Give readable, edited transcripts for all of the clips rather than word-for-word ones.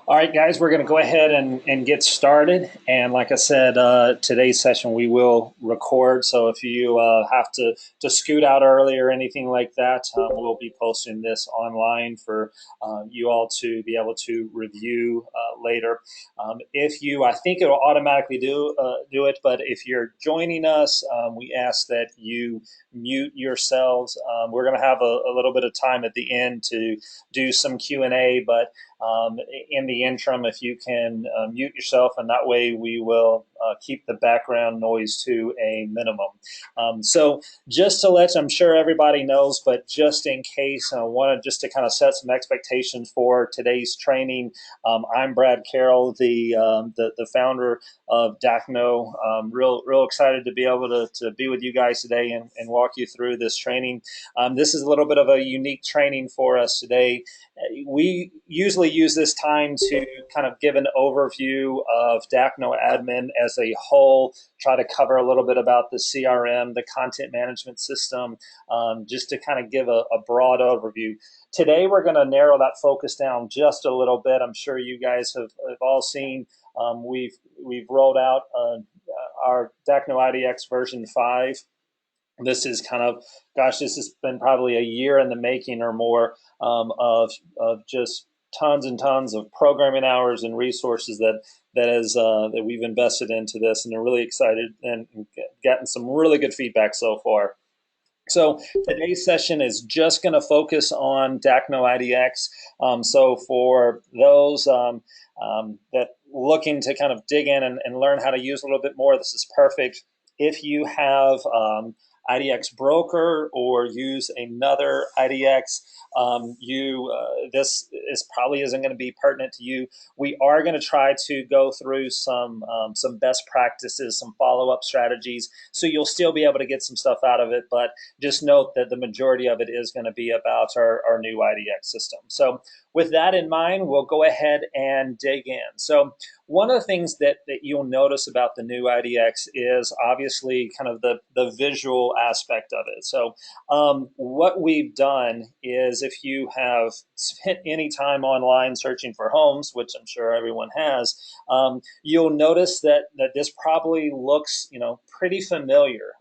All right, guys, we're going to go ahead and get started. And like I said, today's session we will record. So if you have to scoot out early or anything like that, we'll be posting this online for you all to be able to review later. If you, I think it will automatically do it, but if you're joining us, we ask that you mute yourselves. We're going to have a little bit of time at the end to do some Q&A, but in the interim, if you can mute yourself, and that way we will keep the background noise to a minimum. So just to let, I'm sure everybody knows, but just in case, I wanted just to kind of set some expectations for today's training. I'm Brad Carroll, the founder of Dakno. Real excited to be able to be with you guys today and walk you through this training. This is a little bit of a unique training for us today. We usually use this time to kind of give an overview of Dakno admin as a whole, try to cover a little bit about the CRM, the content management system, just to kind of give a broad overview. Today, we're going to narrow that focus down just a little bit. I'm sure you guys have all seen we've rolled out our DaknoIDX version 5. This is kind of, gosh, this has been probably a year in the making or more of just tons and tons of programming hours and resources that we've invested into this, and they're really excited and gotten some really good feedback so far. So today's session is just going to focus on DaknoIDX. So for those that looking to kind of dig in and learn how to use a little bit more, this is perfect. If you have IDX broker or use another IDX, this is probably isn't going to be pertinent to you. We are going to try to go through some best practices, some follow-up strategies, so you'll still be able to get some stuff out of it, but just note that the majority of it is going to be about our new IDX system. So with that in mind, we'll go ahead and dig in. So one of the things that you'll notice about the new IDX is obviously kind of the visual aspect of it. So what we've done is, if you have spent any time online searching for homes, which I'm sure everyone has, you'll notice that this probably looks, pretty familiar.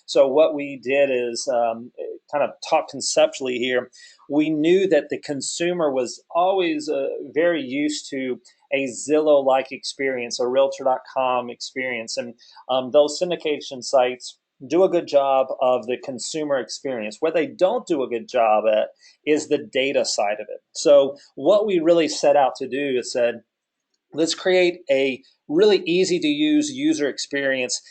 So what we did is kind of talk conceptually here. We knew that the consumer was always very used to a Zillow-like experience, a Realtor.com experience, and those syndication sites do a good job of the consumer experience. Where they don't do a good job at is the data side of it. So what we really set out to do is said, let's create a really easy to use user experience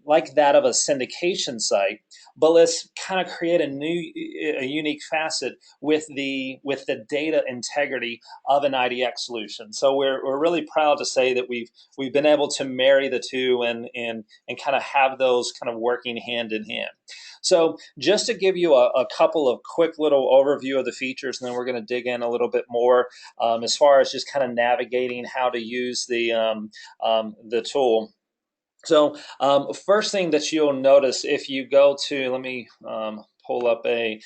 like that of a syndication site, but let's kind of create a unique facet with the data integrity of an IDX solution. So we're really proud to say that we've been able to marry the two and kind of have those kind of working hand in hand. So just to give you a couple of quick little overview of the features, and then we're going to dig in a little bit more as far as just kind of navigating how to use the tool. So first thing that you'll notice if you go to, let me pull up a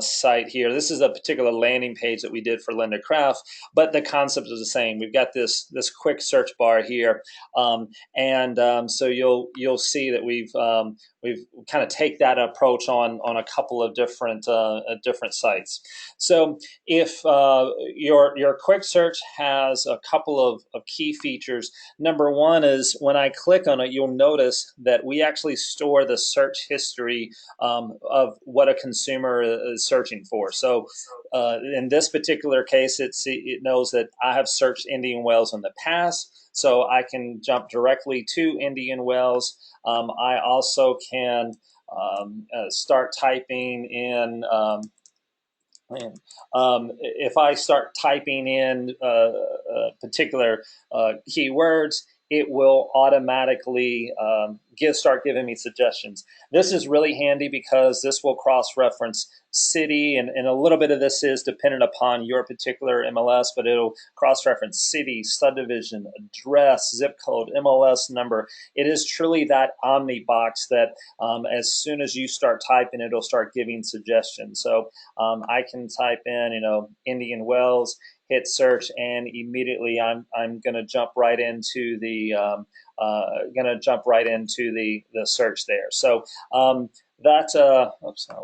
site here. This is a particular landing page that we did for Linda Craft, but the concept is the same. We've got this quick search bar here, so you'll see that we've kind of take that approach on a couple of different sites. So if your quick search has a couple of key features. Number one is when I click on it, you'll notice that we actually store the search history of what a consumer is searching for. So in this particular case, it knows that I have searched Indian Wells in the past, so I can jump directly to Indian Wells. I also can start typing in. If I start typing in particular keywords, it will automatically start giving me suggestions. This is really handy because this will cross-reference city, and a little bit of this is dependent upon your particular MLS, but it'll cross-reference city, subdivision, address, zip code, MLS number. It is truly that omni box that as soon as you start typing, it'll start giving suggestions. So I can type in, Indian Wells, hit search, and immediately I'm going to jump right into the the search there. So oops, I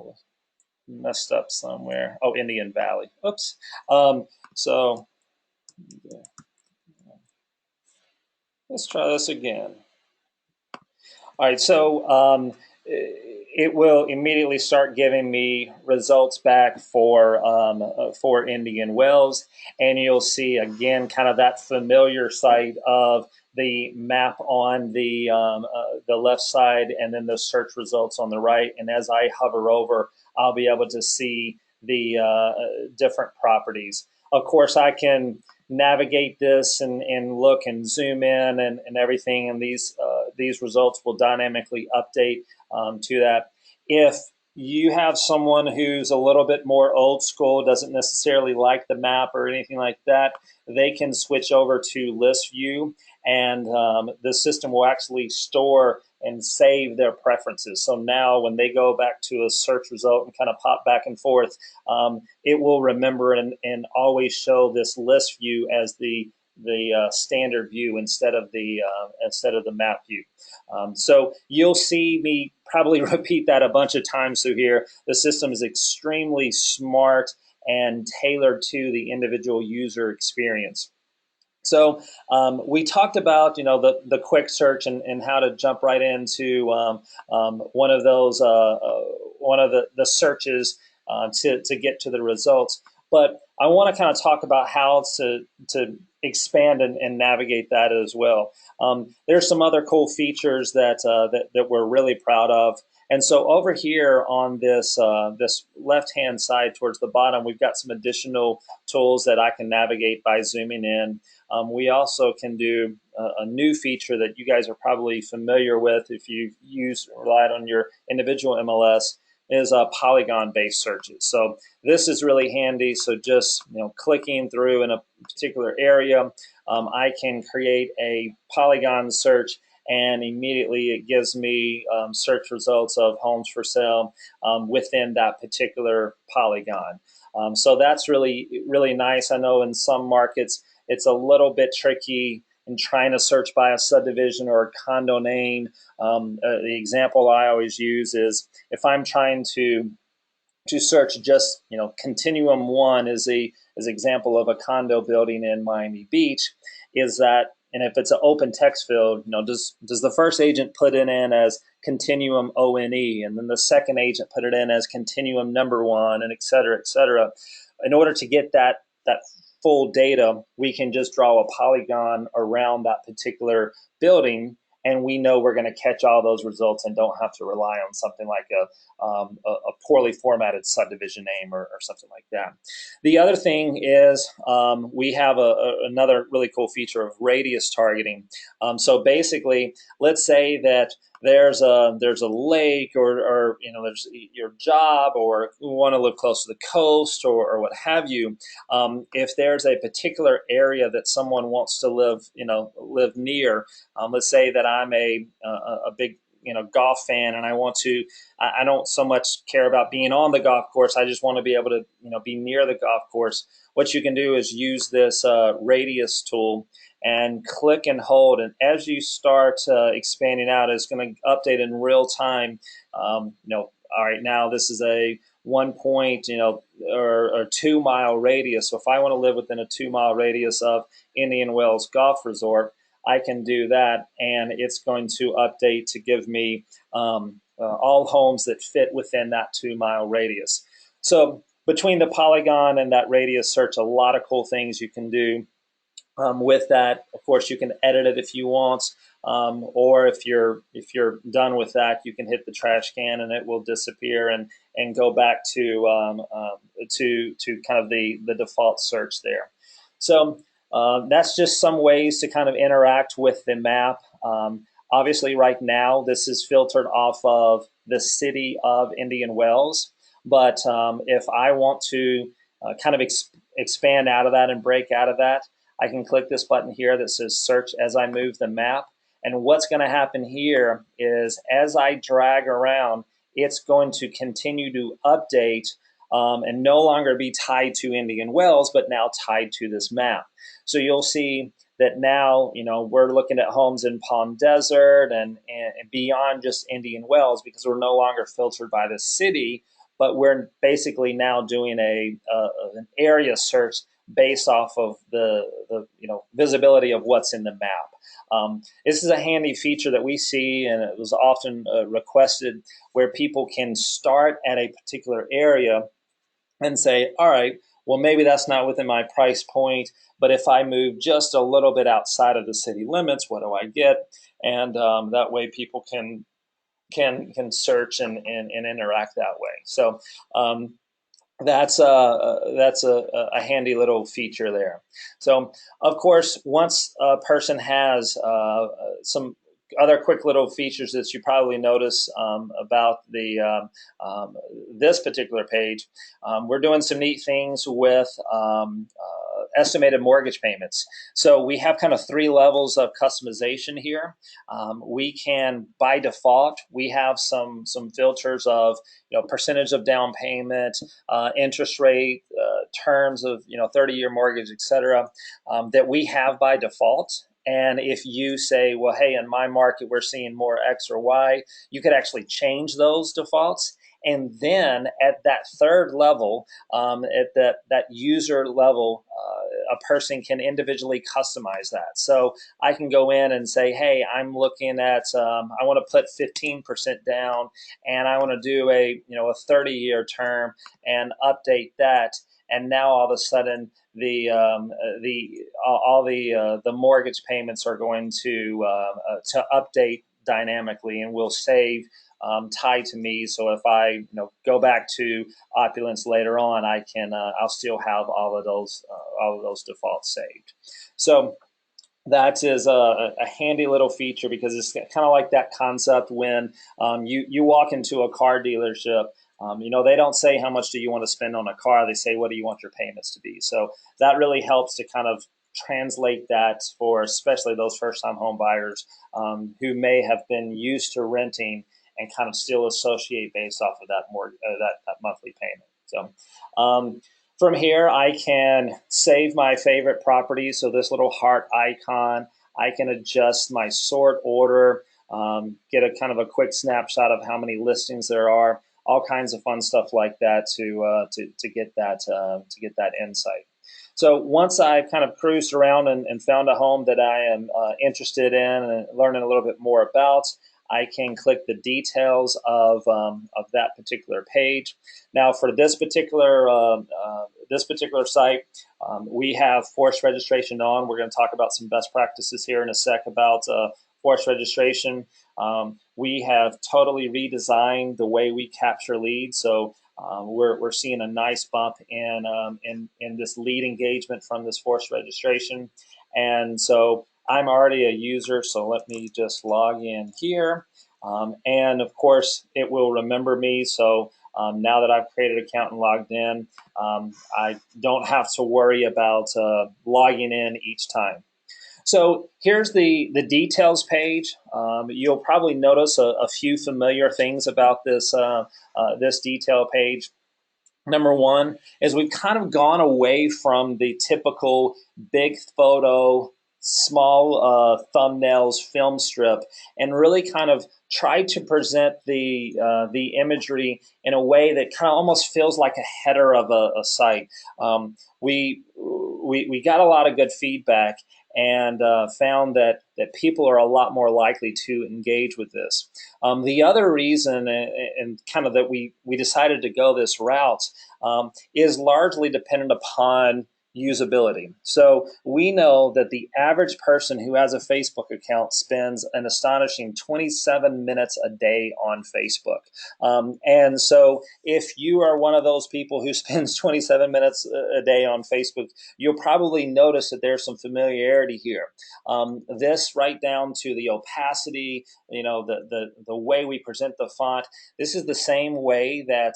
messed up somewhere. Oh, Indian Valley. Oops. So let's try this again. All right, so it will immediately start giving me results back for Indian Wells, and you'll see again kind of that familiar site of the map on the left side, and then the search results on the right. And as I hover over, I'll be able to see the different properties. Of course, I can navigate this and look and zoom in and everything, and these results will dynamically update to that. If you have someone who's a little bit more old school, doesn't necessarily like the map or anything like that, they can switch over to list view, and the system will actually store and save their preferences. So now when they go back to a search result and kind of pop back and forth, it will remember and always show this list view as the standard view instead of the map view. So you'll see me probably repeat that a bunch of times through here. The system is extremely smart and tailored to the individual user experience. So we talked about the quick search and how to jump right into one of those one of the searches to get to the results. But I want to kind of talk about how to expand and navigate that as well. There's some other cool features that we're really proud of. And so over here on this left-hand side towards the bottom, we've got some additional tools that I can navigate by zooming in. We also can do a new feature that you guys are probably familiar with if you've relied on your individual MLS, is polygon-based searches. So this is really handy. So just clicking through in a particular area, I can create a polygon search, and immediately it gives me search results of homes for sale within that particular polygon. So that's really, really nice. I know in some markets it's a little bit tricky in trying to search by a subdivision or a condo name. The example I always use is if I'm trying to search just continuum 1 is an example of a condo building in Miami Beach, is that, and if it's an open text field, does the first agent put it in as continuum ONE, and then the second agent put it in as continuum number 1, and et cetera, et cetera. In order to get that full data, we can just draw a polygon around that particular building, and we know we're going to catch all those results and don't have to rely on something like a poorly formatted subdivision name or something like that. The other thing is we have another really cool feature of radius targeting. So basically, let's say that there's a lake or there's your job, or you want to live close to the coast or what have you. If there's a particular area that someone wants to live near, let's say that I'm a big golf fan, and I don't so much care about being on the golf course. I just want to be able to be near the golf course. What you can do is use this radius tool and click and hold, and as you start expanding out, it's going to update in real time. All right, now this is a 1 point, or 2 mile radius. So if I want to live within a 2 mile radius of Indian Wells Golf Resort, I can do that, and it's going to update to give me all homes that fit within that 2 mile radius. So between the polygon and that radius search, a lot of cool things you can do with that. Of course, you can edit it if you want, or if you're done with that, you can hit the trash can and it will disappear and go back to kind of the default search there. So that's just some ways to kind of interact with the map. Obviously, right now, this is filtered off of the city of Indian Wells. But if I want to kind of expand out of that and break out of that, I can click this button here that says search as I move the map. And what's going to happen here is as I drag around, it's going to continue to update and no longer be tied to Indian Wells, but now tied to this map. So you'll see that now, we're looking at homes in Palm Desert and beyond just Indian Wells, because we're no longer filtered by the city, but we're basically now doing an area search based off of the visibility of what's in the map. This is a handy feature that we see, and it was often requested, where people can start at a particular area and say, all right, well, maybe that's not within my price point, but if I move just a little bit outside of the city limits, what do I get? And that way people can search and interact that way. So that's a handy little feature there. So of course, once a person has some other quick little features that you probably notice about this particular page, we're doing some neat things with estimated mortgage payments. So we have kind of 3 levels of customization here. We can, by default, we have some filters of percentage of down payment, interest rate, terms of 30-year mortgage, etc., that we have by default. And if you say, well, hey, in my market, we're seeing more X or Y, you could actually change those defaults. And then at that 3rd level, at that user level, a person can individually customize that. So I can go in and say, hey, I'm looking at, I want to put 15% down, and I want to do a 30-year term and update that. And now all of a sudden, all the mortgage payments are going to update dynamically, and will save tied to me. So if I go back to opulence later on, I'll still have all of those defaults saved. So that is a handy little feature, because it's kind of like that concept when you walk into a car dealership. They don't say how much do you want to spend on a car. They say, what do you want your payments to be? So that really helps to kind of translate that for especially those first-time home buyers who may have been used to renting and kind of still associate based off of that monthly payment. So from here, I can save my favorite properties. So this little heart icon, I can adjust my sort order, get a kind of a quick snapshot of how many listings there are, all kinds of fun stuff like that to get that insight. So once I've kind of cruised around and found a home that I am interested in and learning a little bit more about, I can click the details of that particular page. Now, for this particular site, we have forced registration on. We're going to talk about some best practices here in a sec about forced registration. We have totally redesigned the way we capture leads. So we're seeing a nice bump in this lead engagement from this forced registration. And so I'm already a user, so let me just log in here. And of course, it will remember me. So now that I've created an account and logged in, I don't have to worry about logging in each time. So here's the details page. You'll probably notice a few familiar things about this detail page. Number one is we've kind of gone away from the typical big photo, small thumbnails, film strip, and really kind of tried to present the imagery in a way that kind of almost feels like a header of a site. We got a lot of good feedback, and found that people are a lot more likely to engage with this. The other reason, and kind of that we decided to go this route, is largely dependent upon usability. So we know that the average person who has a Facebook account spends an astonishing 27 minutes a day on Facebook. And so if you are one of those people who spends 27 minutes a day on Facebook, you'll probably notice that there's some familiarity here. This right down to the opacity, the way we present the font, this is the same way that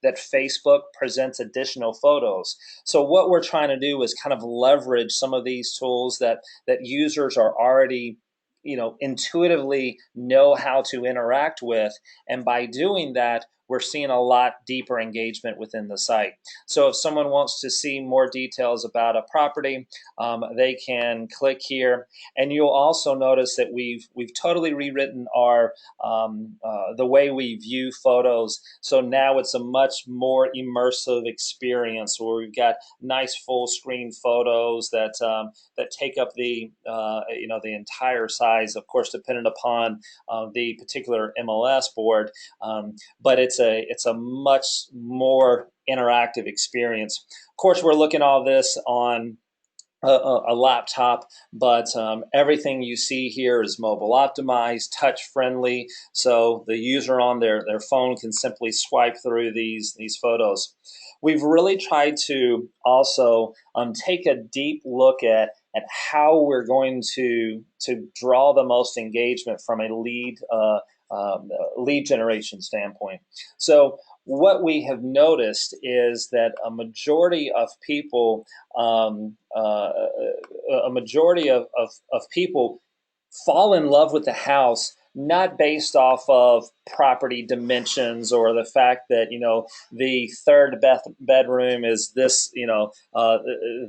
Facebook presents additional photos. So what we're trying to do is kind of leverage some of these tools that users are already intuitively know how to interact with. And by doing that, we're seeing a lot deeper engagement within the site. So if someone wants to see more details about a property, they can click here, and you'll also notice that we've totally rewritten our the way we view photos. So now it's a much more immersive experience where we've got nice full screen photos that that take up the the entire size, of course, dependent upon the particular MLS board. But it's a much more interactive experience. Of course, we're looking at all this on a laptop, but everything you see here is mobile optimized, touch friendly, so the user on their phone can simply swipe through these photos. We've really tried to also take a deep look at how we're going to draw the most engagement from a lead generation standpoint. So what we have noticed is that a majority of people fall in love with the house not based off of property dimensions or the fact that the third bedroom is this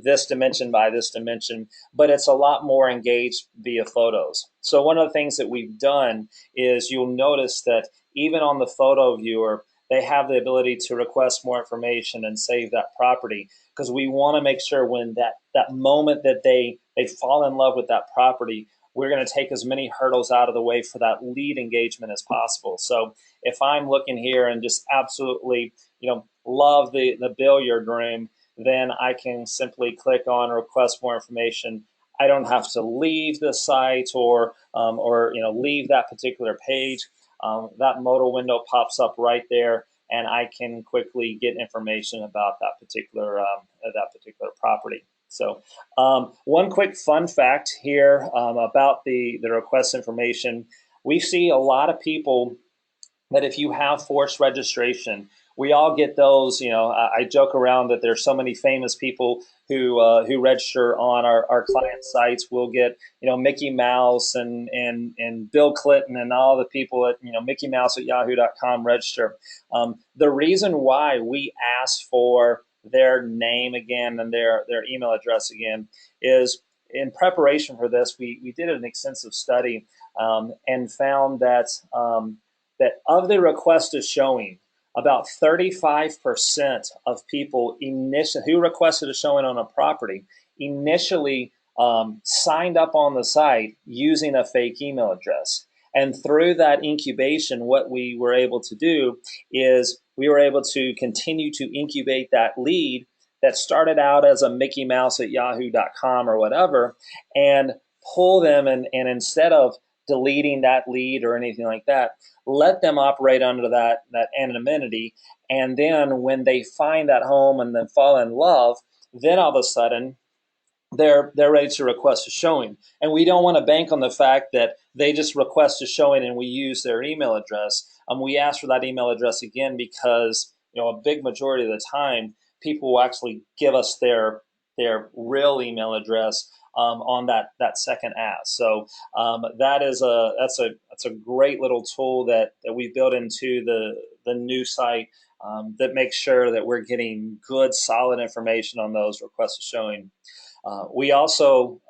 this dimension by this dimension, but it's a lot more engaged via photos. So one of the things that we've done is you'll notice that even on the photo viewer, they have the ability to request more information and save that property, because we want to make sure when that moment that they fall in love with that property, we're going to take as many hurdles out of the way for that lead engagement as possible. So if I'm looking here and just absolutely, love the billiard room, then I can simply click on request more information. I don't have to leave the site or leave that particular page. That modal window pops up right there, and I can quickly get information about that particular property. So one quick fun fact here about the request information. We see a lot of people that if you have forced registration, we all get those. I joke around that there's so many famous people who register on our client sites. We'll get Mickey Mouse and Bill Clinton and all the people at Mickey Mouse at yahoo.com register. The reason why we ask for their name again and their email address again is in preparation for this, we did an extensive study and found that that of the request is showing, about 35% of people who requested a showing on a property initially signed up on the site using a fake email address. And through that incubation, what we were able to do is we were able to continue to incubate that lead that started out as a Mickey Mouse at yahoo.com or whatever, and pull them and instead of deleting that lead or anything like that, let them operate under that anonymity. And then when they find that home and then fall in love, then all of a sudden they're ready to request a showing. And we don't want to bank on the fact that they just request a showing and we use their email address. We ask for that email address again because a big majority of the time people will actually give us their real email address on that second ask. So that's a great little tool that we built into the new site that makes sure that we're getting good, solid information on those requests of showing. We also,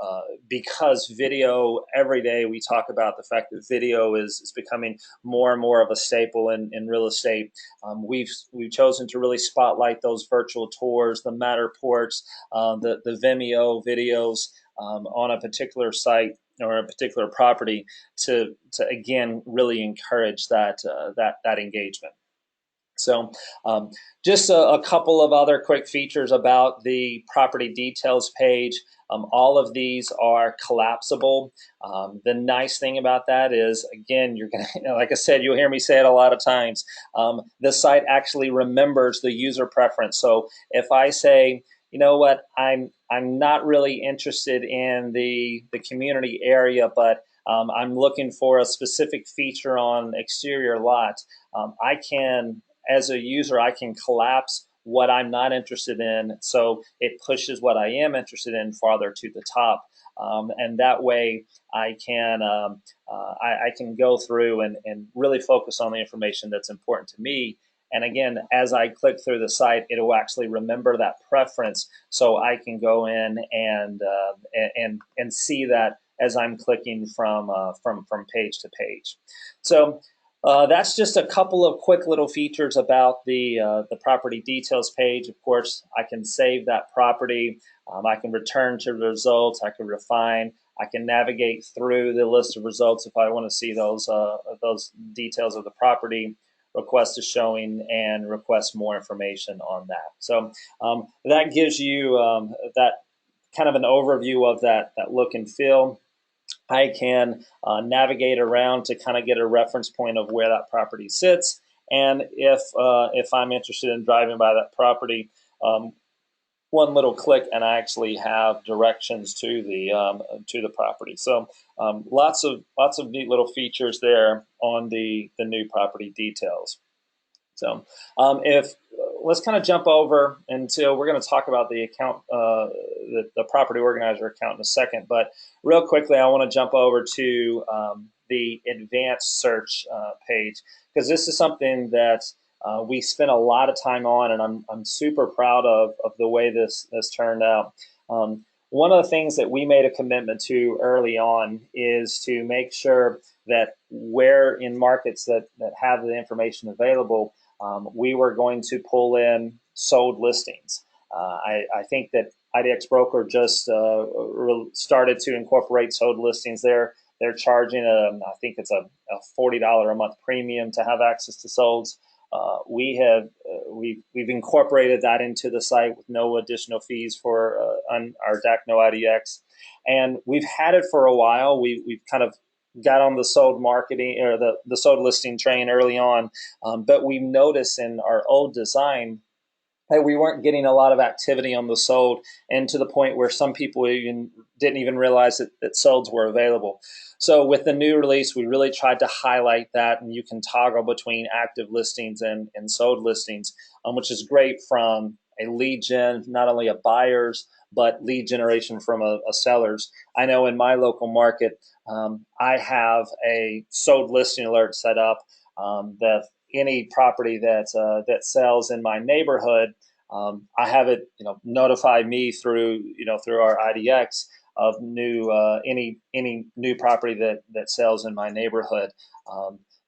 because video, every day we talk about the fact that video is becoming more and more of a staple in real estate. We've chosen to really spotlight those virtual tours, the Matterports, the Vimeo videos on a particular site or a particular property to again really encourage that engagement. So just a couple of other quick features about the property details page. All of these are collapsible. The nice thing about that is, again, you're going to, like I said, you'll hear me say it a lot of times. The site actually remembers the user preference. So if I say, you know what, I'm not really interested in the community area, but I'm looking for a specific feature on exterior lot, I can, as a user, I can collapse what I'm not interested in, so it pushes what I am interested in farther to the top, and that way I can I can go through and really focus on the information that's important to me, And again, as I click through the site, it will actually remember that preference, so I can go in and see that as I'm clicking from page to page. So that's just a couple of quick little features about the property details page. Of course, I can save that property. I can return to the results. I can refine. I can navigate through the list of results if I want to see those details of the property. Request a showing and request more information on that. So that gives you that kind of an overview of that look and feel. I can navigate around to kind of get a reference point of where that property sits. And if I'm interested in driving by that property, one little click and I actually have directions to the property. So lots of neat little features there on the new property details. So if let's kind of jump over until we're going to talk about the account, the property organizer account in a second. But real quickly, I want to jump over to the advanced search page, because this is something that we spent a lot of time on, and I'm super proud of the way this turned out. One of the things that we made a commitment to early on is to make sure that where in markets that have the information available, we were going to pull in sold listings. I think that IDX Broker just started to incorporate sold listings there. They're charging I think it's a $40 a month premium to have access to solds. We've incorporated that into the site with no additional fees for on our DaknoIDX, and we've had it for a while. We've kind of got on the sold marketing or the sold listing train early on, but we noticed in our old design that we weren't getting a lot of activity on the sold, and to the point where some people didn't even realize that solds were available. So with the new release, we really tried to highlight that, and you can toggle between active listings and sold listings, which is great from a lead gen, not only a buyer's, but lead generation from a seller's. I know in my local market, I have a sold listing alert set up that any property that sells in my neighborhood, I have it notify me through our IDX of any new property that sells in my neighborhood.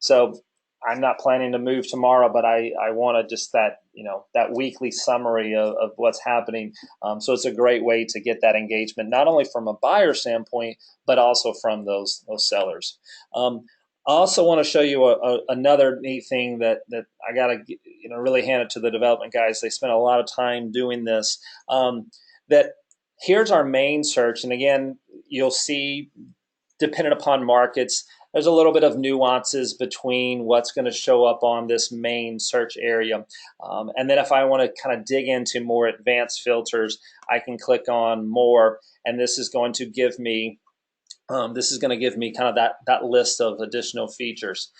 So I'm not planning to move tomorrow, but I want just that weekly summary of what's happening. So it's a great way to get that engagement, not only from a buyer standpoint, but also from those sellers. I also want to show you another neat thing that I got to really hand it to the development guys. They spent a lot of time doing this. That here's our main search, and again, you'll see, dependent upon markets, there's a little bit of nuances between what's going to show up on this main search area. And then if I want to kind of dig into more advanced filters, I can click on more, and this is going to give me kind of that list of additional features.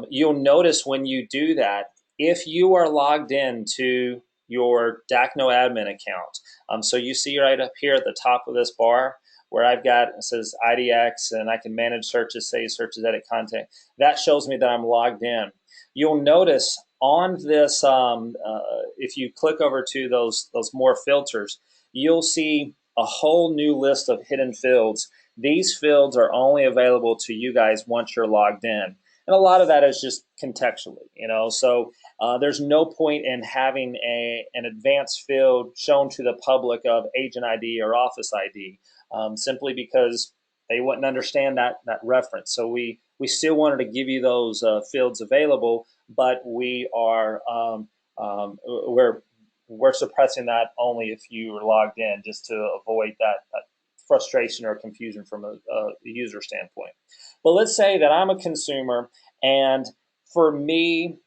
You'll notice when you do that, if you are logged in to your Dakno admin account, so you see right up here at the top of this bar where it says IDX, and I can manage searches, save searches, edit content. That shows me that I'm logged in. You'll notice on this, if you click over to those more filters, you'll see a whole new list of hidden fields. These fields are only available to you guys once you're logged in. And a lot of that is just contextually, so there's no point in having an advanced field shown to the public of agent ID or office ID, simply because they wouldn't understand that reference. So we still wanted to give you those fields available, but we're suppressing that only if you are logged in, just to avoid that frustration or confusion from a user standpoint. But let's say that I'm a consumer, and for me,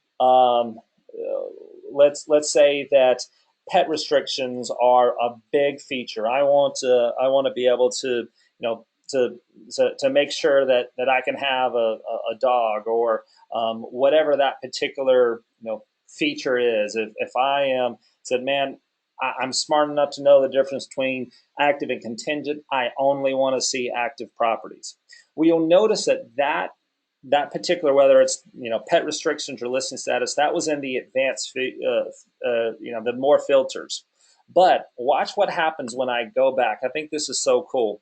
let's say that pet restrictions are a big feature. I want to be able to to make sure that I can have a dog, or whatever that particular feature is. If I said, man, I'm smart enough to know the difference between active and contingent, I only want to see active properties. Well, you'll notice that that particular, whether it's pet restrictions or listing status, that was in the advanced, the more filters. But watch what happens when I go back. I think this is so cool.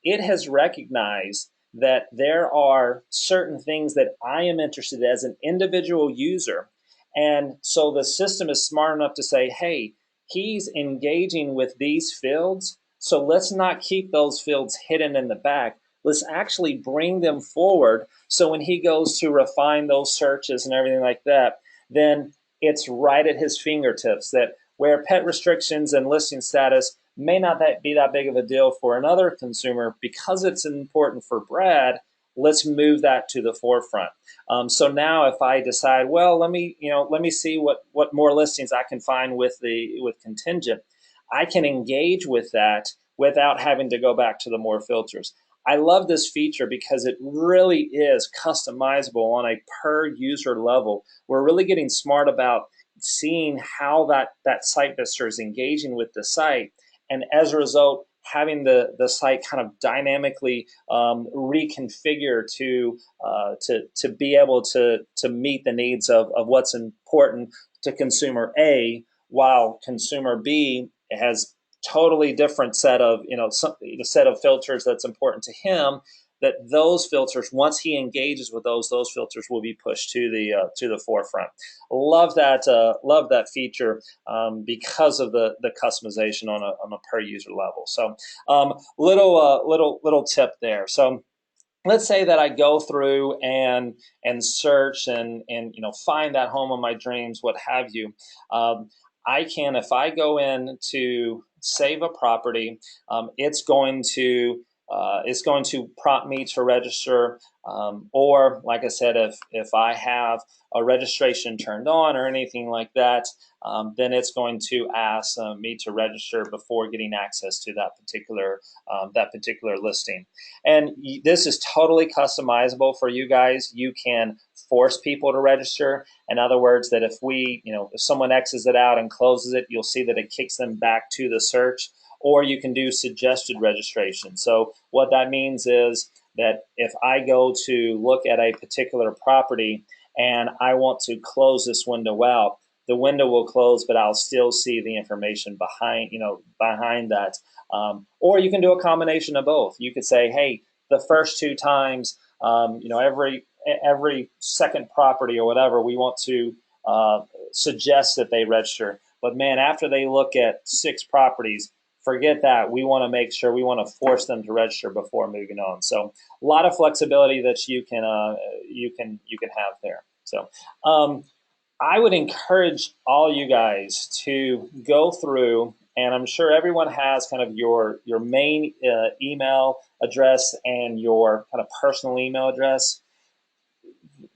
It has recognized that there are certain things that I am interested in as an individual user. And so the system is smart enough to say, hey, he's engaging with these fields. So let's not keep those fields hidden in the back. Let's actually bring them forward. So when he goes to refine those searches and everything like that, then it's right at his fingertips, that where pet restrictions and listing status may not be that big of a deal for another consumer, because it's important for Brad, let's move that to the forefront. So now if I decide, well, let me see what more listings I can find with contingent, I can engage with that without having to go back to the more filters. I love this feature because it really is customizable on a per user level. We're really getting smart about seeing how that site visitor is engaging with the site, and as a result, having the site kind of dynamically reconfigure to be able to meet the needs of what's important to consumer A, while consumer B has totally different set of set of filters that's important to him. That those filters, once he engages with those filters will be pushed to the forefront. Love that feature because of the customization on a per user level. So little tip there. So let's say that I go through and search and find that home of my dreams, what have you. I can, if I go in to save a property, it's going to prompt me to register, or like I said, if I have a registration turned on or anything like that, then it's going to ask me to register before getting access to that particular listing. And this is totally customizable for you guys. You can force people to register. In other words, that if someone X's it out and closes it, you'll see that it kicks them back to the search. Or you can do suggested registration. So what that means is that if I go to look at a particular property and I want to close this window out, the window will close, but I'll still see the information behind that. Or you can do a combination of both. You could say, hey, the first two times, every second property or whatever, we want to suggest that they register. But man, after they look at 6 properties, forget that. We want to make sure, we want to force them to register before moving on. So a lot of flexibility that you can have there. So I would encourage all you guys to go through, and I'm sure everyone has kind of your main email address and your kind of personal email address.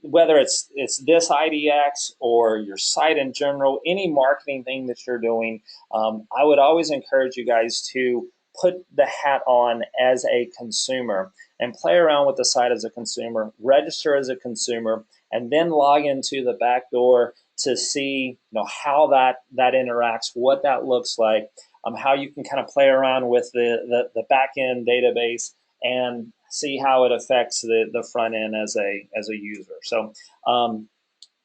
Whether it's this IDX or your site in general, any marketing thing that you're doing, I would always encourage you guys to put the hat on as a consumer and play around with the site as a consumer, register as a consumer, and then log into the back door to see how that interacts, what that looks like, how you can kind of play around with the back end database and see how it affects the front end as a user. So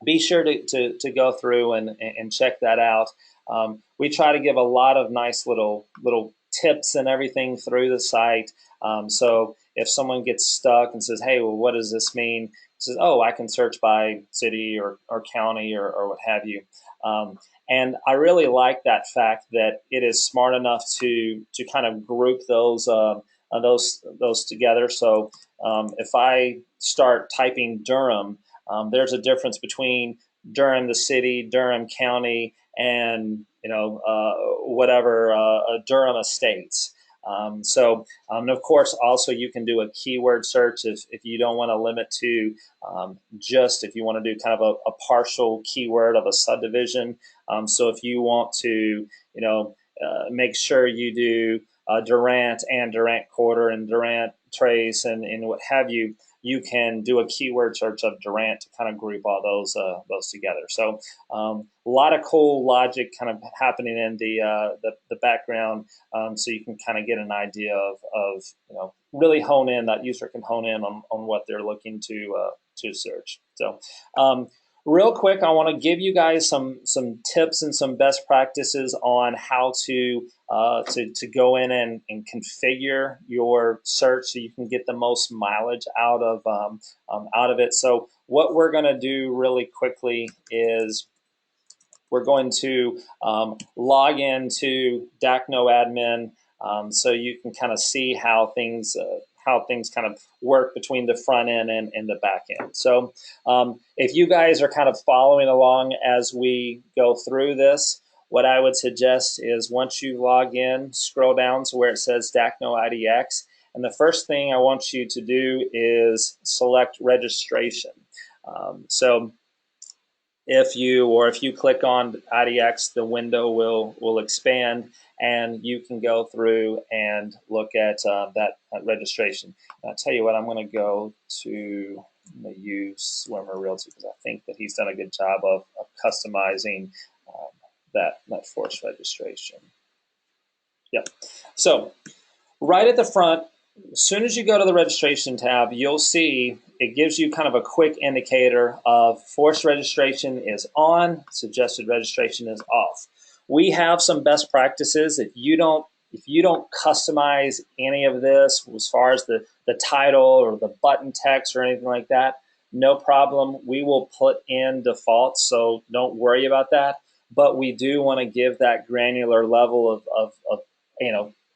be sure to go through and check that out. We try to give a lot of nice little tips and everything through the site. So if someone gets stuck and says, hey, well, what does this mean? It says, oh, I can search by city or county or what have you. And I really like that fact that it is smart enough to kind of group those together. So if I start typing Durham, there's a difference between Durham the city, Durham County, and Durham Estates. And of course, also you can do a keyword search if you don't want to limit to just if you want to do kind of a partial keyword of a subdivision. So if you want to, make sure you do Durant and Durant Quarter and Durant Trace and what have you, you can do a keyword search of Durant to kind of group all those together. So a lot of cool logic kind of happening in the background, so you can kind of get an idea of really hone in, that user can hone in on what they're looking to to search. So real quick, I want to give you guys some tips and some best practices on how to go in and configure your search so you can get the most mileage out of it. So what we're going to do really quickly is we're going to log into DaknoAdmin so you can kind of see how things kind of work between the front end and the back end. So if you guys are kind of following along as we go through this, what I would suggest is once you log in, scroll down to where it says DaknoIDX, and the first thing I want you to do is select registration. So if you click on IDX, the window will expand, and you can go through and look at that registration. And I'll tell you what, I'm going to go to use Swimmer Realty because I think that he's done a good job of customizing that forced registration. Yep. So right at the front, as soon as you go to the registration tab, you'll see it gives you kind of a quick indicator of forced registration is on, suggested registration is off. We have some best practices. If you don't customize any of this as far as the title or the button text or anything like that, no problem. We will put in defaults, so don't worry about that. But we do want to give that granular level of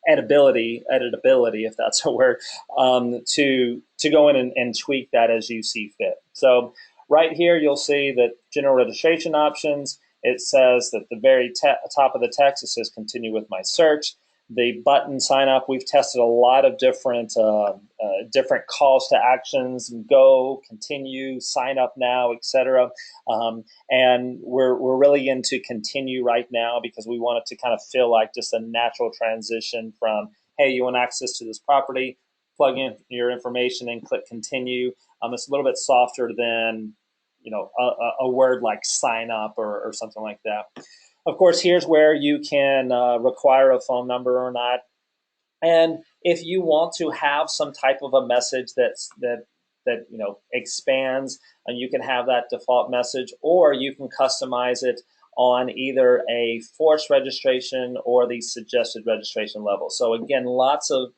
editability, if that's a word, to go in and tweak that as you see fit. So right here, you'll see that general registration options. It says that the very top of the text, it says continue with my search. The button sign up, we've tested a lot of different calls to actions: go, continue, sign up now, etc. And we're really into continue right now because we want it to kind of feel like just a natural transition from, hey, you want access to this property, plug in your information and click continue. It's a little bit softer than a word like sign up or something like that. Of course, here's where you can require a phone number or not. And if you want to have some type of a message that expands, and you can have that default message, or you can customize it on either a forced registration or the suggested registration level. So again, lots of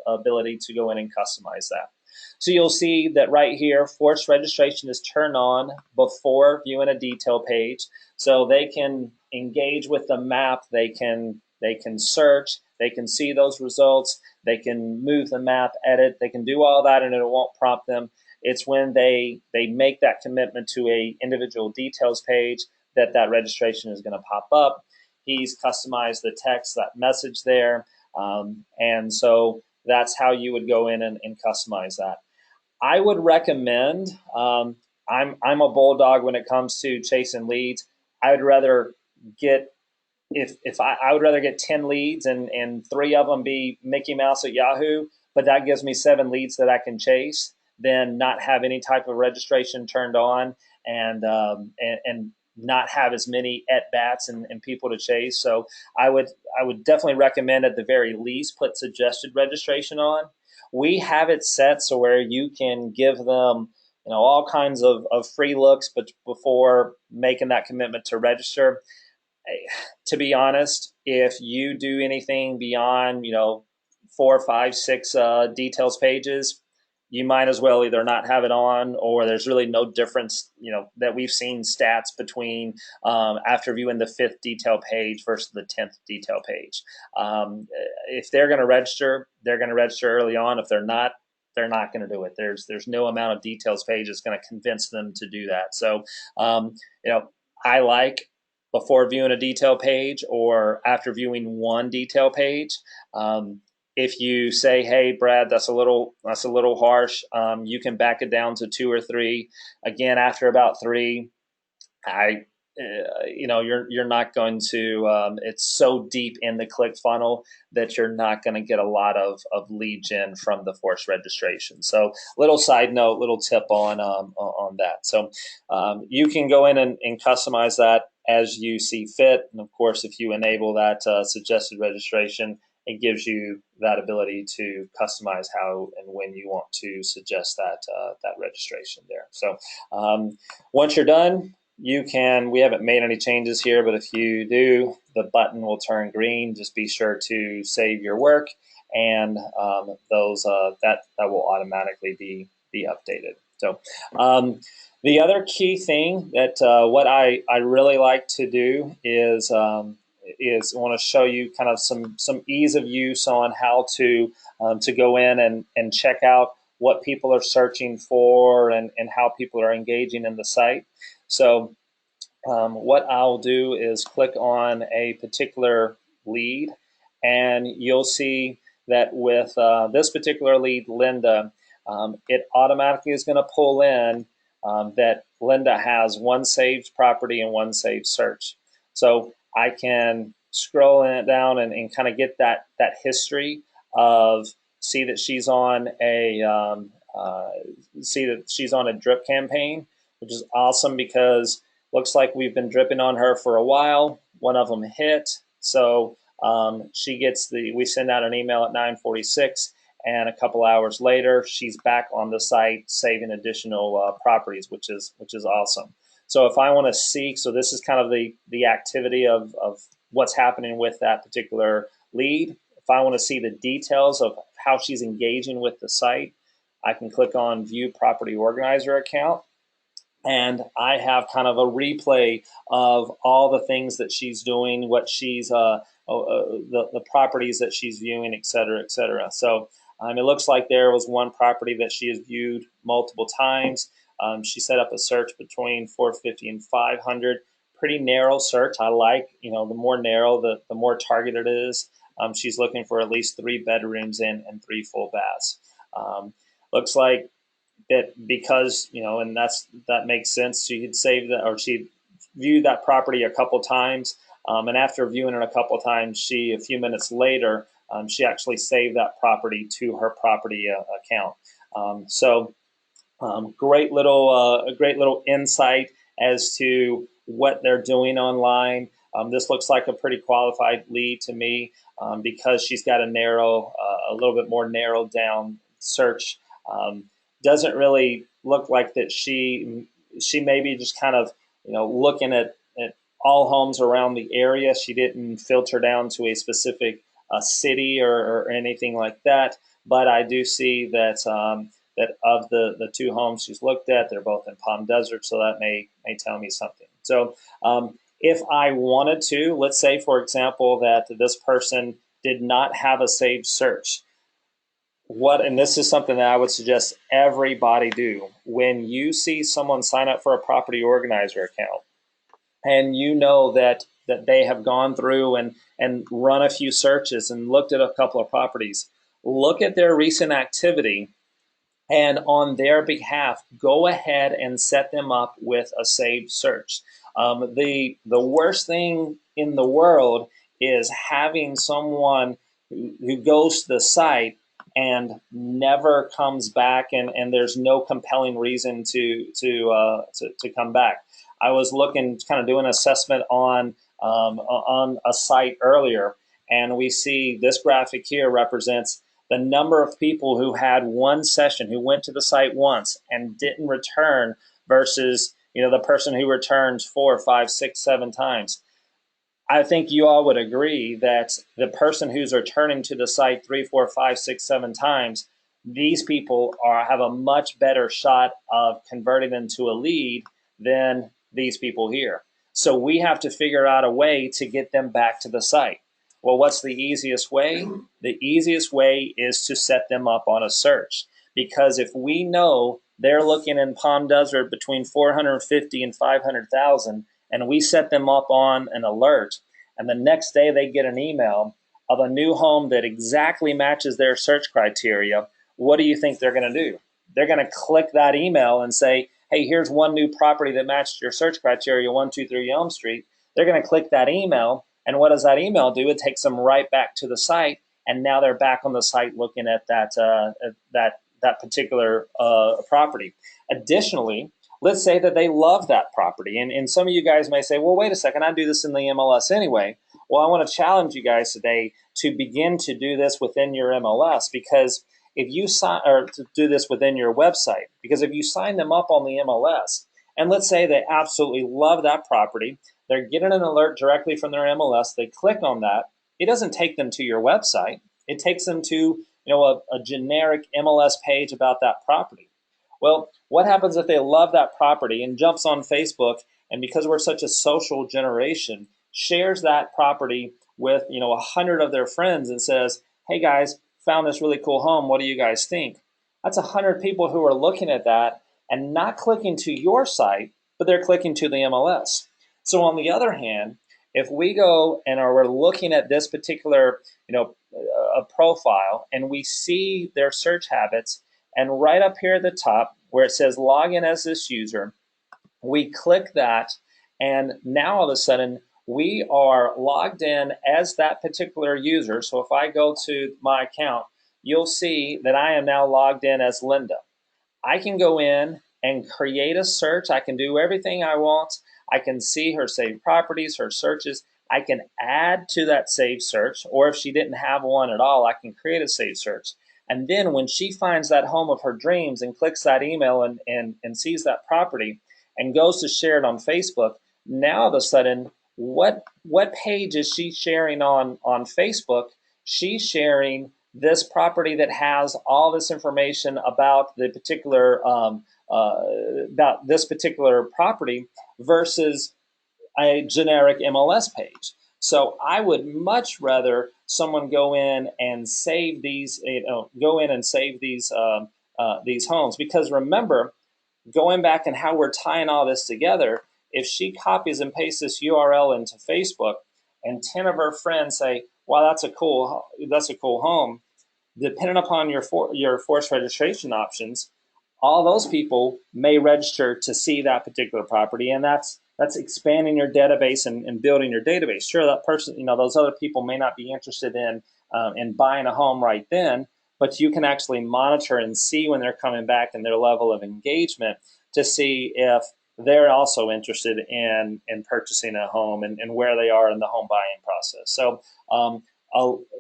ability to go in and customize that. So you'll see that right here, forced registration is turned on before viewing a detail page. So they can engage with the map, they can search, they can see those results, they can move the map, edit, they can do all that and it won't prompt them. It's when they make that commitment to a individual details page that registration is going to pop up. He's customized the text, that message there, and so that's how you would go in and customize that. I would recommend, I'm a bulldog when it comes to chasing leads. I would rather get, I would rather get 10 leads and 3 of them be Mickey Mouse at Yahoo, but that gives me 7 leads that I can chase, than not have any type of registration turned on and not have as many at-bats and people to chase. So I would definitely recommend at the very least put suggested registration on. We have it set so where you can give them all kinds of free looks, but before making that commitment to register. To be honest, if you do anything beyond 4, 5, 6 details pages, you might as well either not have it on, or there's really no difference that we've seen stats between after viewing the 5th detail page versus the 10th detail page. If they're going to register, they're going to register early on. If they're not going to do it. There's no amount of details page that's going to convince them to do that. So I like before viewing a detail page or after viewing one detail page. If you say, "Hey, Brad, that's a little harsh," you can back it down to 2 or 3. Again, after about 3, you're not going to. It's so deep in the click funnel that you're not going to get a lot of lead gen from the forced registration. So, little side note, little tip on that. So, you can go in and customize that as you see fit, and of course, if you enable that suggested registration, it gives you that ability to customize how and when you want to suggest that registration there. So once you're done, you can, we haven't made any changes here, but if you do, the button will turn green. Just be sure to save your work, and that will automatically be updated. So the other key thing that what I really like to do is I want to show you kind of some ease of use on how to go in and check out what people are searching for and how people are engaging in the site. So what I'll do is click on a particular lead, and you'll see that with this particular lead, Linda, it automatically is going to pull in that Linda has one saved property and one saved search. So I can scroll it down and kind of get that history of see that she's on a drip campaign, which is awesome because looks like we've been dripping on her for a while. One of them hit, so she gets we send out an email at 9:46, and a couple hours later, she's back on the site saving additional properties, which is awesome. So if I want to see, so this is kind of the activity of what's happening with that particular lead. If I want to see the details of how she's engaging with the site, I can click on View Property Organizer Account, and I have kind of a replay of all the things that she's doing, what she's the properties that she's viewing, et cetera, et cetera. So it looks like there was one property that she has viewed multiple times. She set up a search between 450 and 500. Pretty narrow search. I like, the more narrow, the more targeted it is. She's looking for at least 3 bedrooms and 3 full baths. Looks like that because, and that makes sense. She had saved that, or she viewed that property a couple times. And after viewing it a couple times, a few minutes later, she actually saved that property to her property account. Great little insight as to what they're doing online. This looks like a pretty qualified lead to me because she's got a little bit more narrowed down search. Doesn't really look like that she may be just kind of looking at all homes around the area. She didn't filter down to a specific city or anything like that. But I do see that that of the 2 homes she's looked at, they're both in Palm Desert, so that may tell me something. So if I wanted to, let's say, for example, that this person did not have a saved search, and this is something that I would suggest everybody do. When you see someone sign up for a property organizer account, and you know that they have gone through and run a few searches and looked at a couple of properties, look at their recent activity, and on their behalf, go ahead and set them up with a saved search. The worst thing in the world is having someone who goes to the site and never comes back, and there's no compelling reason to come back. I was looking, kind of doing an assessment on a site earlier, and we see this graphic here represents the number of people who had one session, who went to the site once and didn't return, versus the person who returns 4, 5, 6, 7 times. I think you all would agree that the person who's returning to the site 3, 4, 5, 6, 7 times, these people have a much better shot of converting into a lead than these people here. So we have to figure out a way to get them back to the site. Well, what's the easiest way? The easiest way is to set them up on a search. Because if we know they're looking in Palm Desert between 450 and 500,000, and we set them up on an alert, and the next day they get an email of a new home that exactly matches their search criteria, what do you think they're going to do? They're going to click that email and say, hey, here's one new property that matched your search criteria, 123 Elm Street. They're going to click that email, and what does that email do? It takes them right back to the site, and now they're back on the site looking at that particular property. Additionally, let's say that they love that property. And some of you guys may say, well, wait a second, I do this in the MLS anyway. Well, I want to challenge you guys today to begin to do this within your MLS, because if you sign, or to do this within your website, because if you sign them up on the MLS, and let's say they absolutely love that property, they're getting an alert directly from their MLS, they click on that, it doesn't take them to your website. It takes them to a generic MLS page about that property. Well, what happens if they love that property and jumps on Facebook, and because we're such a social generation, shares that property with 100 of their friends and says, "Hey guys, found this really cool home. What do you guys think?" That's 100 people who are looking at that and not clicking to your site, but they're clicking to the MLS. So on the other hand, if we go and we're looking at this particular a profile, and we see their search habits, and right up here at the top where it says log in as this user, we click that, and now all of a sudden we are logged in as that particular user. So if I go to my account, you'll see that I am now logged in as Linda. I can go in and create a search. I can do everything I want. I can see her saved properties, her searches. I can add to that saved search, or if she didn't have one at all, I can create a saved search. And then when she finds that home of her dreams and clicks that email and sees that property and goes to share it on Facebook, now all of a sudden, what page is she sharing on Facebook? She's sharing this property that has all this information about the particular about this particular property versus a generic MLS page. So I would much rather someone go in and save these, these homes, because remember, going back and how we're tying all this together, if she copies and pastes this URL into Facebook, and 10 of her friends say, "Wow, that's a cool home," depending upon your forced registration options, all those people may register to see that particular property, and that's expanding your database and building your database. Sure, that person, those other people may not be interested in buying a home right then, but you can actually monitor and see when they're coming back and their level of engagement to see if they're also interested in purchasing a home and where they are in the home buying process. So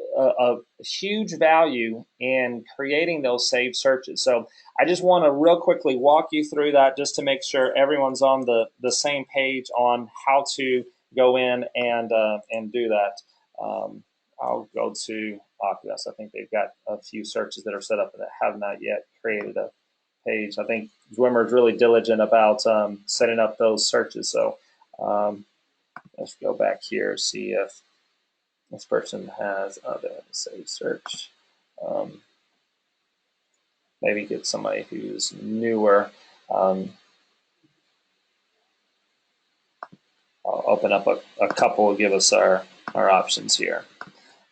a huge value in creating those saved searches. So I just want to real quickly walk you through that just to make sure everyone's on the same page on how to go in and do that. I'll go to Oculus. I think they've got a few searches that are set up that have not yet created a page. I think Zwimmer is really diligent about setting up those searches. So let's go back here, see if this person has other saved search. Maybe get somebody who's newer. I'll open up a couple to give us our options here.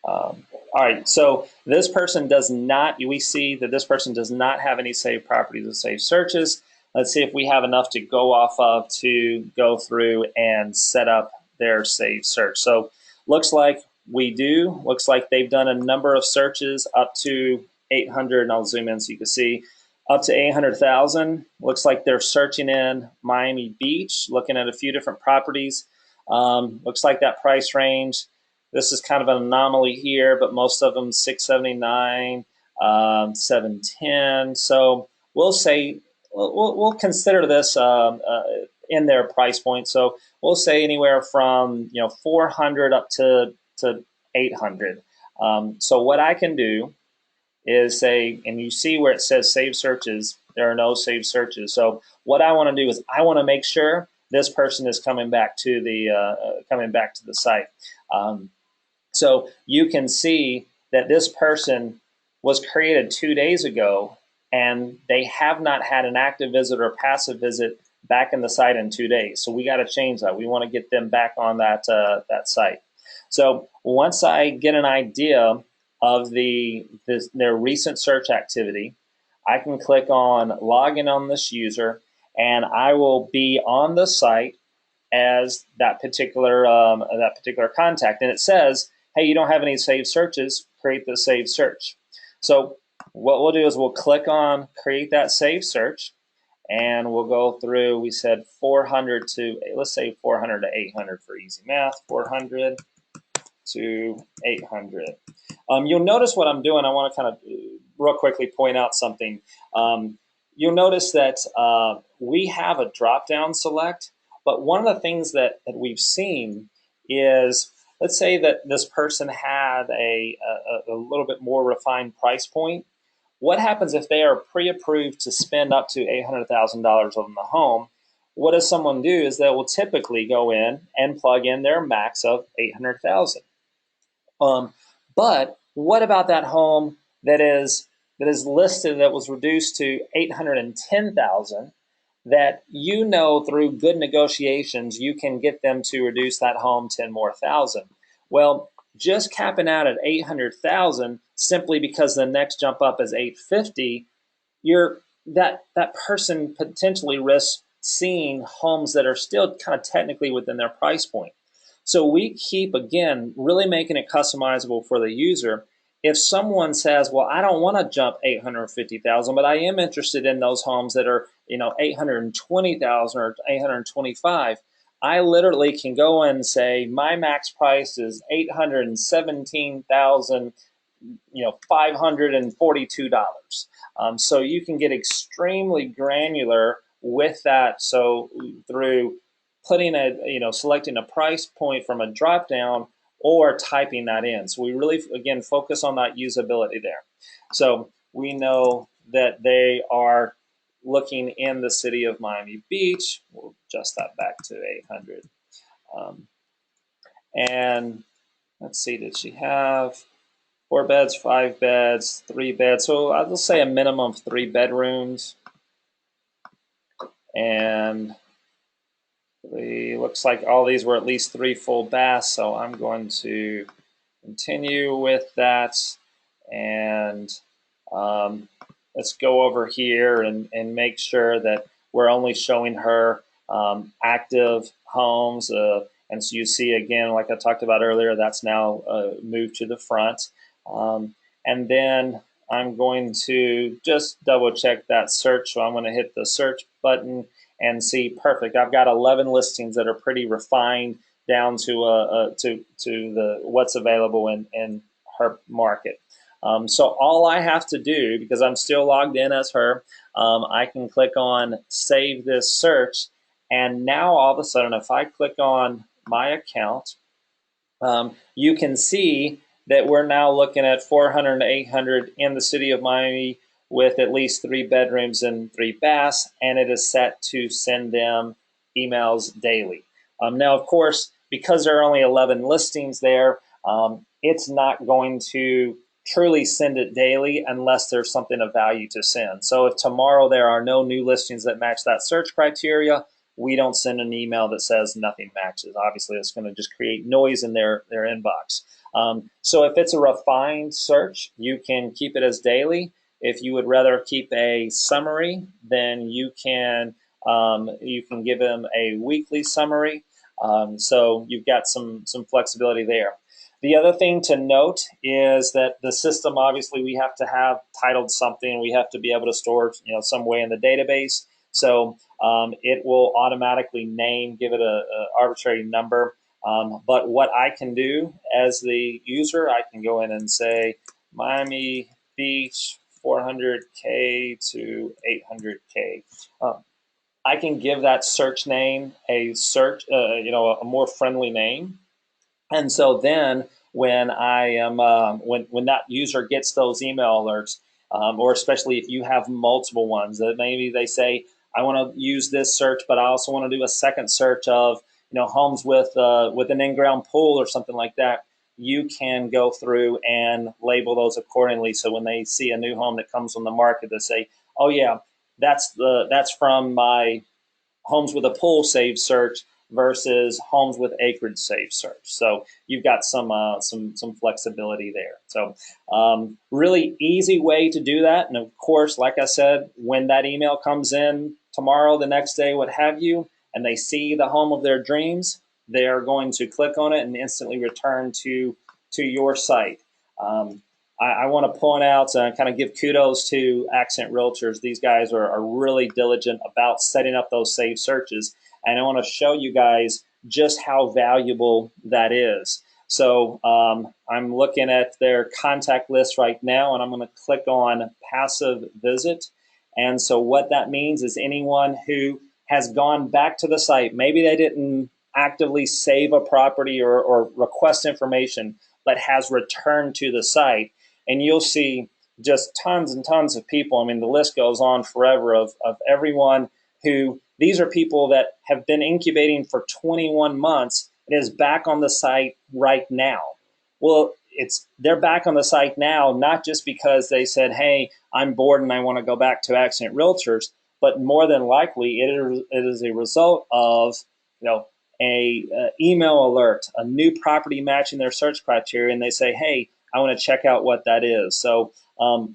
All right, so this person does not, we see that this person does not have any saved properties or saved searches. Let's see if we have enough to go off of to go through and set up their saved search. So looks like we do. Looks like they've done a number of searches up to 800, and I'll zoom in so you can see, up to 800,000. Looks like they're searching in Miami Beach, looking at a few different properties. Looks like that price range, this is kind of an anomaly here, but most of them 679, 710. So we'll say we'll consider this in their price point. So we'll say anywhere from 400 up to 800. So what I can do is say, and you see where it says save searches, there are no saved searches. So what I want to do is I want to make sure this person is coming back to the site. So you can see that this person was created 2 days ago, and they have not had an active visit or passive visit back in the site in 2 days. So we got to change that. We want to get them back on that site. So once I get an idea of their recent search activity, I can click on login on this user, and I will be on the site as that particular contact. And it says, hey, you don't have any saved searches, create the saved search. So what we'll do is we'll click on create that saved search, and we'll go through, we said 400 to, let's say 400 to 800 for easy math, 400 to 800. You'll notice what I'm doing. I want to kind of real quickly point out something. You'll notice that we have a drop-down select, but one of the things that we've seen is, let's say that this person had a little bit more refined price point. What happens if they are pre-approved to spend up to $800,000 on the home? What does someone do is they will typically go in and plug in their max of $800,000. But what about that home that is listed that was reduced to $810,000? That you know through good negotiations you can get them to reduce that home 10 more thousand. Well, just capping out at 800,000 simply because the next jump up is 850, that person potentially risks seeing homes that are still kind of technically within their price point. So we keep, again, really making it customizable for the user. If someone says, well, I don't want to jump 850,000, but I am interested in those homes that are, 820,000 or 825, I literally can go in and say my max price is $817,542. So you can get extremely granular with that. So through putting selecting a price point from a drop down or typing that in. So we really, again, focus on that usability there. So we know that they are looking in the city of Miami Beach. We'll adjust that back to 800. And let's see, did she have 4 beds, 5 beds, 3 beds? So I'll say a minimum of 3 bedrooms. And looks like all these were at least 3 full baths, so I'm going to continue with that. And let's go over here and make sure that we're only showing her active homes. And so you see, again, like I talked about earlier, that's now moved to the front. And then I'm going to just double check that search. So I'm going to hit the search button and see, perfect. I've got 11 listings that are pretty refined down to the what's available in her market. So all I have to do, because I'm still logged in as her, I can click on Save This Search, and now all of a sudden, if I click on my account, you can see that we're now looking at 400 to 800 in the city of Miami with at least 3 bedrooms and 3 baths, and it is set to send them emails daily. Now, of course, because there are only 11 listings there, it's not going to truly send it daily unless there's something of value to send. So if tomorrow there are no new listings that match that search criteria, we don't send an email that says nothing matches. Obviously, it's going to just create noise in their inbox. So if it's a refined search, you can keep it as daily. If you would rather keep a summary, then you can give them a weekly summary. So you've got some flexibility there. The other thing to note is that the system, obviously, we have to have titled something. We have to be able to store, some way in the database. So it will automatically give it a arbitrary number. But what I can do as the user, I can go in and say Miami Beach 400K to 800K. I can give that search name a more friendly name. And so then when I am when that user gets those email alerts, or especially if you have multiple ones that maybe they say, I want to use this search, but I also want to do a second search of homes with an in-ground pool or something like that, you can go through and label those accordingly. So when they see a new home that comes on the market, they say, oh yeah, that's from my homes with a pool saved search versus homes with acreage saved search. So you've got some flexibility there. So really easy way to do that. And of course, like I said, when that email comes in tomorrow, the next day, what have you, and they see the home of their dreams, they are going to click on it and instantly return to your site. I want to point out and kind of give kudos to Accent Realtors. These guys are really diligent about setting up those saved searches. And I want to show you guys just how valuable that is. So I'm looking at their contact list right now, and I'm going to click on passive visit. And so what that means is anyone who has gone back to the site, maybe they didn't actively save a property or request information, but has returned to the site. And you'll see just tons and tons of people. I mean, the list goes on forever of everyone who, these are people that have been incubating for 21 months and is back on the site right now. Well, they're back on the site now, not just because they said, hey, I'm bored and I want to go back to Accent Realtors, but more than likely it is a result of, you know, a email alert, a new property matching their search criteria, and they say, hey, I want to check out what that is. So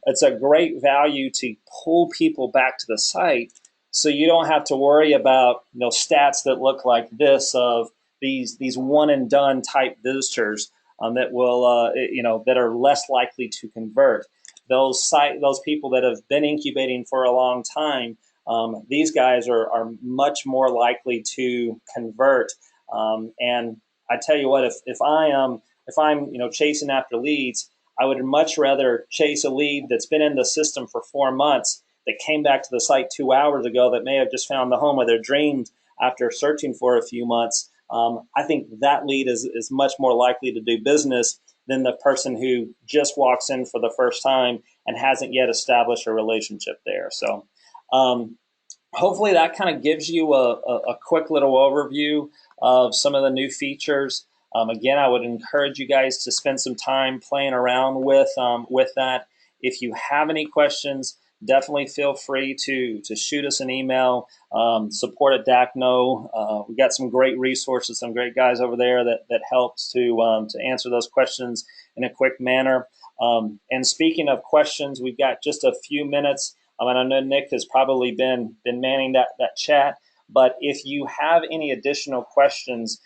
it's a great value to pull people back to the site, so you don't have to worry about, you know, stats that look like this of these one and done type visitors that will you know, that are less likely to convert. Those people that have been incubating for a long time, these guys are much more likely to convert. And I tell you what, if I'm, you know, chasing after leads, I would much rather chase a lead that's been in the system for 4 months, that came back to the site 2 hours ago, that may have just found the home of their dreams after searching for a few months. I think that lead is much more likely to do business than the person who just walks in for the first time and hasn't yet established a relationship there. So hopefully that kind of gives you a quick little overview of some of the new features. Again, I would encourage you guys to spend some time playing around with that. If you have any questions, definitely feel free to shoot us an email. Support at Dakno. We got some great resources, some great guys over there that helps to answer those questions in a quick manner. And speaking of questions, we've got just a few minutes. And I know Nick has probably been manning that chat, but if you have any additional questions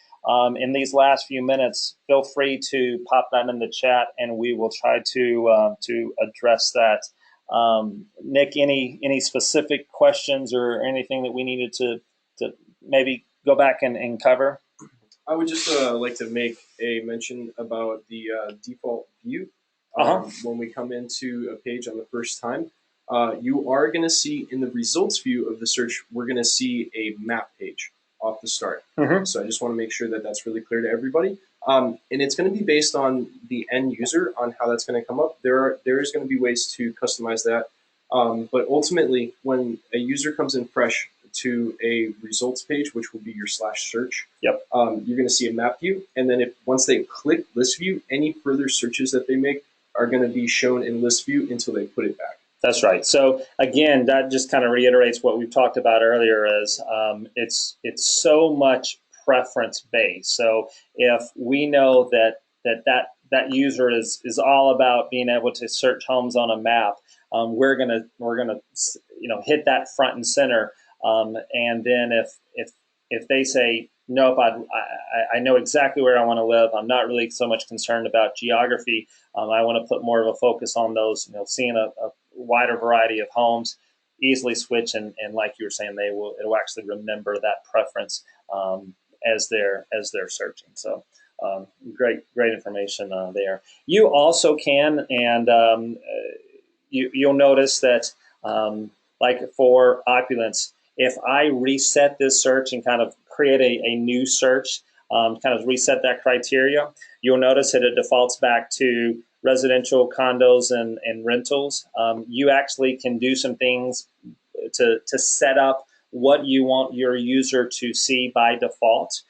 in these last few minutes, feel free to pop that in the chat, and we will try to address that. Nick, any specific questions or anything that we needed to maybe go back and cover? I would just like to make a mention about the default view. When we come into a page on the first time, you are going to see in the results view of the search, we're going to see a map page off the start. So I just want to make sure that that's really clear to everybody. And it's going to be based on the end user on how that's going to come up. There is going to be ways to customize that. But ultimately, when a user comes in fresh to a results page, which will be your /search, yep, you're going to see a map view. And then once they click list view, any further searches that they make are going to be shown in list view until they put it back. That's right. So again, that just kind of reiterates what we've talked about earlier. Is it's so much preference based. So if we know that user is all about being able to search homes on a map, we're gonna hit that front and center. And then if they say nope, I know exactly where I want to live. I'm not really so much concerned about geography. I want to put more of a focus on those, seeing a wider variety of homes, easily switch, and like you were saying, it'll actually remember that preference as they're searching. So great information there. You also can, and you'll notice that like for opulence, if I reset this search and kind of create a new search, kind of reset that criteria, you'll notice that it defaults back to residential, condos, and rentals. You actually can do some things to set up what you want your user to see by default.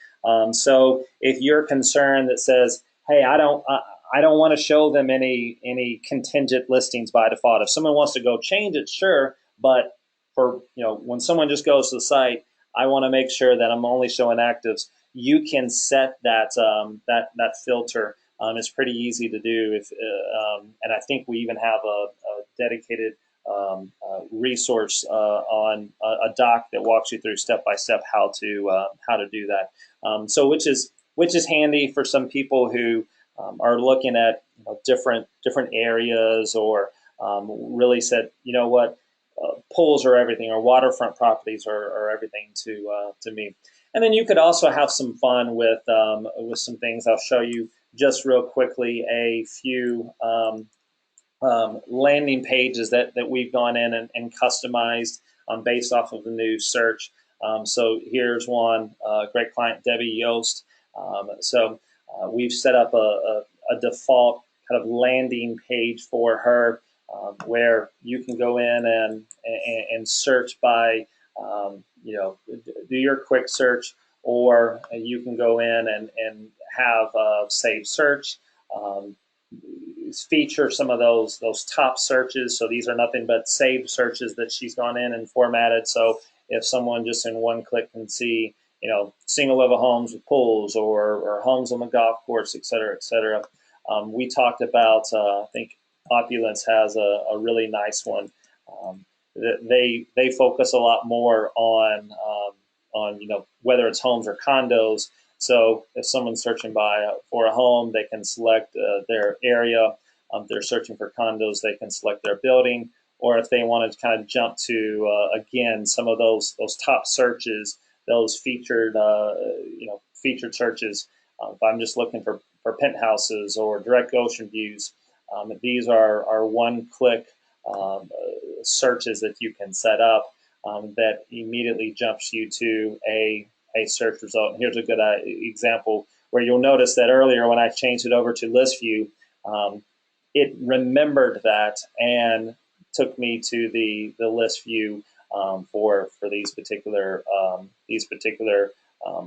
So if you're concerned that says, hey, I don't want to show them any contingent listings by default. If someone wants to go change it, sure, but for when someone just goes to the site, I want to make sure that I'm only showing actives. You can set that that filter. It's pretty easy to do, and I think we even have a dedicated resource on a doc that walks you through step by step how to do that. So which is handy for some people who are looking at different areas, or really said, what, pools are everything, or waterfront properties are everything to me. And then you could also have some fun with some things I'll show you just real quickly a few landing pages that we've gone in and customized based off of the new search. So here's one, great client Debbie Yost. We've set up a default kind of landing page for her where you can go in and search by, do your quick search, or you can go in and have save search. Um, Feature some of those top searches. So these are nothing but saved searches that she's gone in and formatted. So if someone just in one click can see, single level homes with pools, or homes on the golf course, et cetera, et cetera. We talked about, I think Opulence has a really nice one. They focus a lot more on whether it's homes or condos. So if someone's searching for a home, they can select their area. If they're searching for condos, they can select their building. Or if they want to kind of jump to again some of those top searches, those featured featured searches. If I'm just looking for penthouses or direct ocean views, these are one-click searches that you can set up that immediately jumps you to a search result. And here's a good example where you'll notice that earlier when I changed it over to list view, it remembered that and took me to the list view for these particular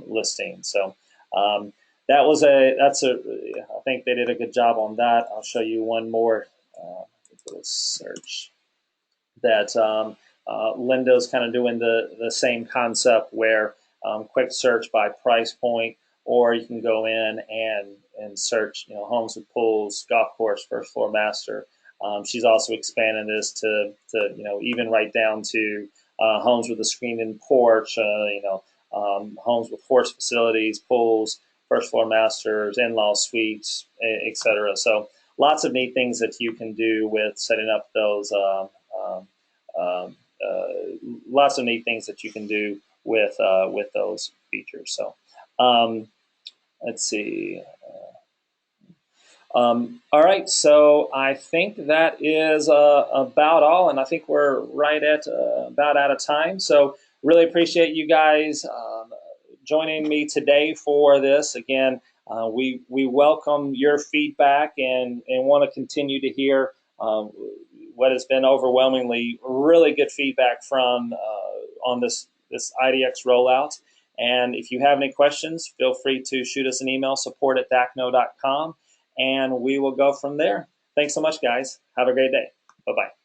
listings. So I think they did a good job on that. I'll show you one more search that Lindo's kind of doing the same concept where quick search by price point, or you can go in and search homes with pools, golf course, first floor master. She's also expanded this to even right down to homes with a screened-in porch, homes with horse facilities, pools, first floor masters, in-law suites, etc. So lots of neat things that you can do with setting up those. Lots of neat things that you can do with those features. So let's see. All right, so I think that is about all, and I think we're right at about out of time. So really appreciate you guys joining me today for this. Again, we welcome your feedback and want to continue to hear what has been overwhelmingly really good feedback from on this IDX rollout. And if you have any questions, feel free to shoot us an email, support@dakno.com, and we will go from there. Thanks so much, guys. Have a great day. Bye-bye.